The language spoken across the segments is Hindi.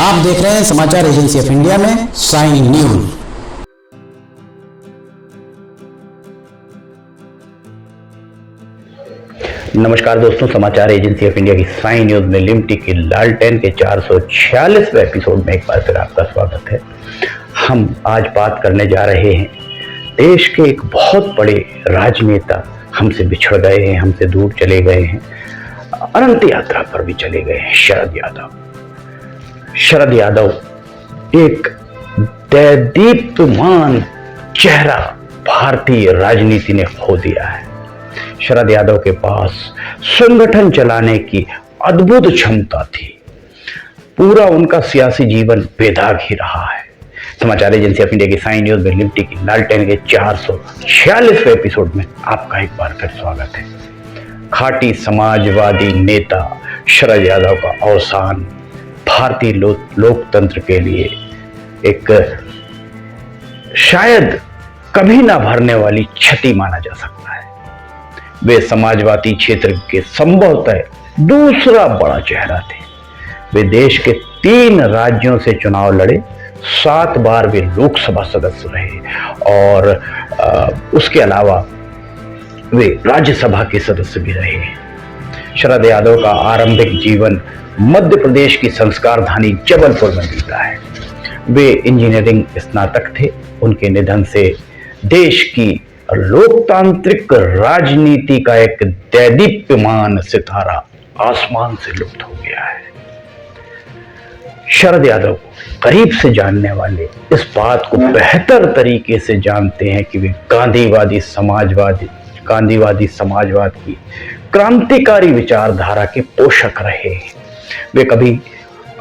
आप देख रहे हैं समाचार एजेंसी ऑफ इंडिया में साइन न्यूज। नमस्कार दोस्तों, समाचार एजेंसी ऑफ इंडिया की साइन न्यूज में लिमटी की लालटेन के 446वें एपिसोड में एक बार फिर आपका स्वागत है। हम आज बात करने जा रहे हैं देश के एक बहुत बड़े राजनेता हमसे बिछड़ गए हैं, हमसे दूर चले गए हैं, अनंत यात्रा पर भी चले गए हैं। शरद यादव एक दैदीप्यमान चेहरा भारतीय राजनीति ने खो दिया है। शरद यादव के पास संगठन चलाने की अद्भुत क्षमता थी। पूरा उनका सियासी जीवन बेदाग ही रहा है। समाचार एजेंसी ऑफ इंडिया की साइन न्यूज में लिमटी की लालटेन के 446वें एपिसोड में आपका एक बार फिर स्वागत है। खाटी समाजवादी नेता शरद यादव का अवसान भारतीय लोकतंत्र के लिए एक शायद कभी ना भरने वाली क्षति माना जा सकता है। वे समाजवादी क्षेत्र के संभवतः दूसरा बड़ा चेहरा थे। वे देश के 3 राज्यों से चुनाव लड़े, 7 बार वे लोकसभा सदस्य रहे और उसके अलावा वे राज्यसभा के सदस्य भी रहे। शरद यादव का आरंभिक जीवन मध्य प्रदेश की संस्कारधानी जबलपुर में बीता है। वे इंजीनियरिंग स्नातक थे। उनके निधन से देश की लोकतांत्रिक राजनीति का एक दैदीप्यमान सितारा आसमान से लुप्त हो गया है। शरद यादव को करीब से जानने वाले इस बात को बेहतर तरीके से जानते हैं कि वे गांधीवादी समाजवाद की क्रांतिकारी विचारधारा के पोषक रहे। वे कभी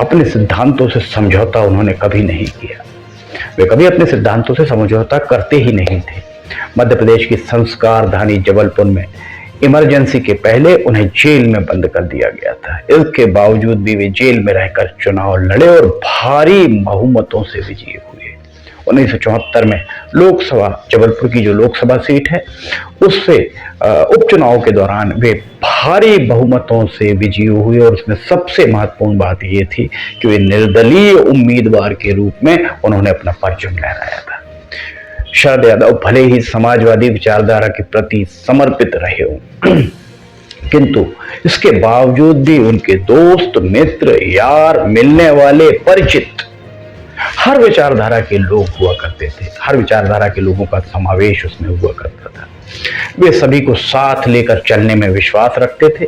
अपने सिद्धांतों से समझौता उन्होंने कभी नहीं किया। वे कभी अपने सिद्धांतों से समझौता करते ही नहीं थे। मध्य प्रदेश की संस्कारधानी जबलपुर में इमरजेंसी के पहले उन्हें जेल में बंद कर दिया गया था। इसके बावजूद भी वे जेल में रहकर चुनाव लड़े और भारी बहुमतों से विजयी हुए। 1974 में लोकसभा, जबलपुर की जो लोकसभा सीट है, उससे उपचुनाव के दौरान वे भारी बहुमतों से विजयी हुए और उसमें सबसे महत्वपूर्ण बात यह थी कि वे निर्दलीय उम्मीदवार के रूप में उन्होंने अपना परचम लहराया था। शरद यादव भले ही समाजवादी विचारधारा के प्रति समर्पित रहे हों, किंतु इसके बावजूद भी उनके दोस्त, मित्र, यार, मिलने वाले, परिचित हर विचारधारा के लोग हुआ करते थे। हर विचारधारा के लोगों का समावेश उसमें हुआ करता था। वे सभी को साथ लेकर चलने में विश्वास रखते थे।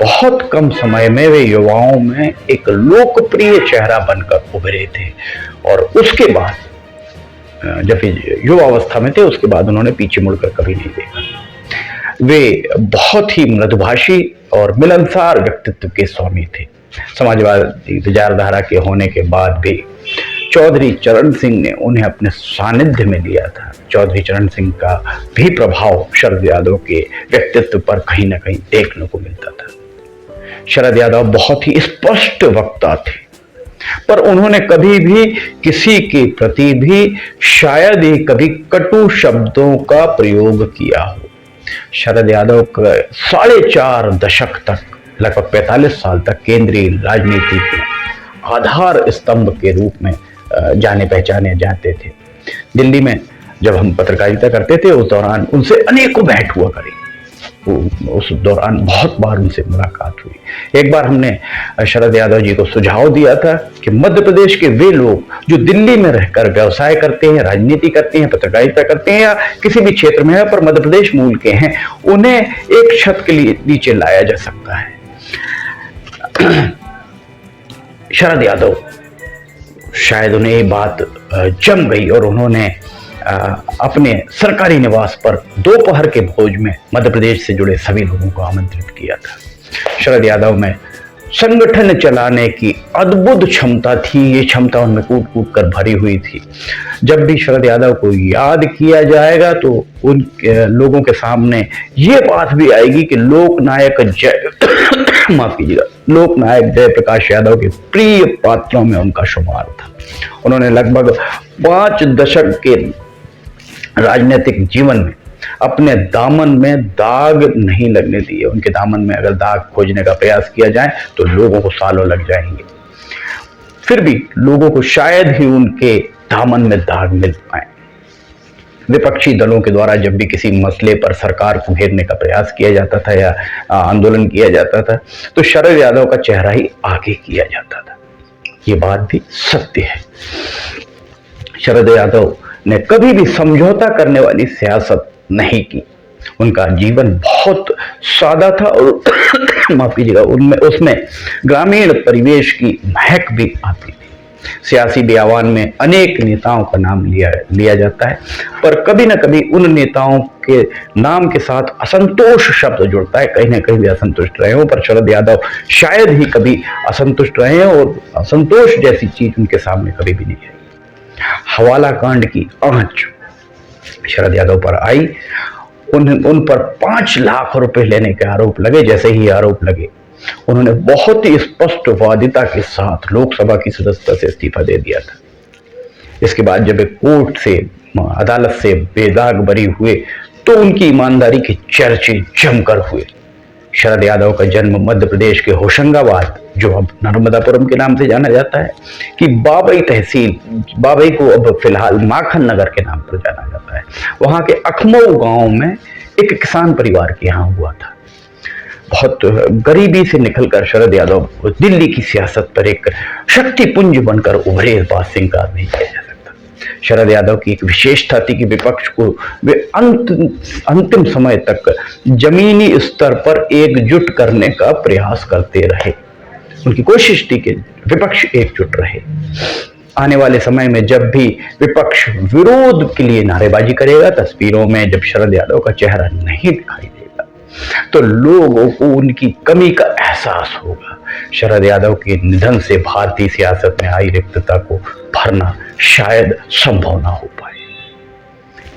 बहुत कम समय में वे युवाओं में एक लोकप्रिय चेहरा बनकर उभरे थे और उसके बाद जब युवावस्था में थे, उसके बाद उन्होंने पीछे मुड़कर कभी नहीं देखा। वे बहुत ही मृदुभाषी और मिलनसार व्यक्तित्व के स्वामी थे। समाजवादी विचारधारा के होने के बाद भी चौधरी चरण सिंह ने उन्हें अपने सानिध्य में लिया था। चौधरी चरण सिंह का भी प्रभाव शरद यादव के व्यक्तित्व पर कहीं ना कहीं देखने को मिलता था। शरद यादव बहुत ही स्पष्ट वक्ता थे, पर उन्होंने कभी भी किसी के प्रति भी शायद ही कभी कटु शब्दों का प्रयोग किया हो। शरद यादव का 4.5 दशक तक, लगभग 45 साल तक केंद्रीय राजनीति के आधार स्तंभ के रूप में जाने पहचाने जाते थे। दिल्ली में जब हम पत्रकारिता करते थे, उस दौरान उनसे अनेकों भेंट हुआ करी। उस दौरान बहुत बार उनसे मुलाकात हुई। एक बार हमने शरद यादव जी को सुझाव दिया था कि मध्य प्रदेश के वे लोग जो दिल्ली में रहकर व्यवसाय करते हैं, राजनीति करते हैं, पत्रकारिता करते हैं या किसी भी क्षेत्र में है पर मध्य प्रदेश मूल के हैं, उन्हें एक छत के लिए नीचे लाया जा सकता है। शरद यादव शायद उन्हें ये बात जम गई और उन्होंने अपने सरकारी निवास पर दोपहर के भोज में मध्य प्रदेश से जुड़े सभी लोगों को आमंत्रित किया था। शरद यादव में संगठन चलाने की अद्भुत क्षमता थी। ये क्षमता उनमें कूट कूट कर भरी हुई थी। जब भी शरद यादव को याद किया जाएगा तो उन लोगों के सामने ये बात भी आएगी कि लोकनायक जयप्रकाश यादव के प्रिय पात्रों में उनका शुमार था। उन्होंने लगभग 5 दशक के राजनीतिक जीवन में अपने दामन में दाग नहीं लगने दिए। उनके दामन में अगर दाग खोजने का प्रयास किया जाए तो लोगों को सालों लग जाएंगे, फिर भी लोगों को शायद ही उनके दामन में दाग मिल पाए। विपक्षी दलों के द्वारा जब भी किसी मसले पर सरकार को घेरने का प्रयास किया जाता था या आंदोलन किया जाता था तो शरद यादव का चेहरा ही आगे किया जाता था। ये बात भी सत्य है। शरद यादव ने कभी भी समझौता करने वाली सियासत नहीं की। उनका जीवन बहुत सादा था और माफ कीजिएगा, उनमें उसमें ग्रामीण परिवेश की महक भी आती थी। सियासी बयान में अनेक नेताओं का नाम लिया जाता है, पर कभी ना कभी उन नेताओं के नाम के साथ असंतोष शब्द जुड़ता है। कहीं ना कहीं भी असंतुष्ट रहे हों, पर शरद यादव शायद ही कभी असंतुष्ट रहे हैं और असंतोष जैसी चीज उनके सामने कभी भी नहीं आई। हवाला कांड की आंच शरद यादव पर आई। उन पर 5 लाख रुपए लेने के आरोप लगे। जैसे ही आरोप लगे उन्होंने बहुत ही स्पष्टवादिता के साथ लोकसभा की सदस्यता से इस्तीफा दे दिया था। इसके बाद जब एक कोर्ट से अदालत से बेदाग बरी हुए तो उनकी ईमानदारी के चर्चे जमकर हुए। शरद यादव का जन्म मध्य प्रदेश के होशंगाबाद, जो अब नर्मदापुरम के नाम से जाना जाता है, कि बाबई तहसील, बाबई को अब फिलहाल माखन नगर के नाम पर जाना जाता है, वहां के अखमऊ गांव में एक किसान परिवार के यहाँ हुआ था। बहुत गरीबी से निकलकर शरद यादव दिल्ली की सियासत पर एक शक्तिपुंज बनकर उभरे, इस बात से इंकार नहीं किया जा सकता। शरद यादव की एक विशेषता थी कि विपक्ष को वे अंतिम समय तक जमीनी स्तर पर एकजुट करने का प्रयास करते रहे। उनकी कोशिश थी कि विपक्ष एकजुट रहे। आने वाले समय में जब भी विपक्ष विरोध के लिए नारेबाजी करेगा, तस्वीरों में जब शरद यादव का चेहरा नहीं दिखाई देगा तो लोगों को उनकी कमी का एहसास होगा। शरद यादव के निधन से भारतीय सियासत में आई रिक्तता को भरना शायद संभव ना हो पाए।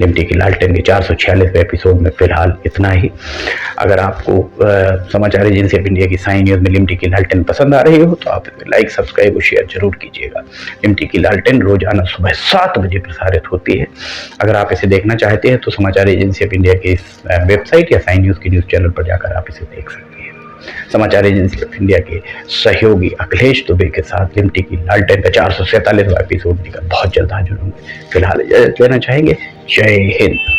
लिमटी की लालटेन के 446वें एपिसोड में फिलहाल इतना ही। अगर आपको समाचार एजेंसी ऑफ इंडिया की साइन न्यूज में लिमटी की लालटेन पसंद आ रही हो तो आप लाइक, सब्सक्राइब और शेयर जरूर कीजिएगा। लिमटी की लालटेन रोजाना सुबह 7 बजे प्रसारित होती है। अगर आप इसे देखना चाहते हैं तो समाचार एजेंसी ऑफ इंडिया की वेबसाइट या साइन न्यूज की न्यूज चैनल पर जाकर आप इसे देख सकते हैं। समाचार एजेंसी ऑफ इंडिया के सहयोगी अखिलेश दुबे के साथ लिमटी की लालटेन का 447वां एपिसोड लेकर बहुत जल्द हाजिर होंगे। फिलहाल इजाजत लेना चाहेंगे। जय हिंद।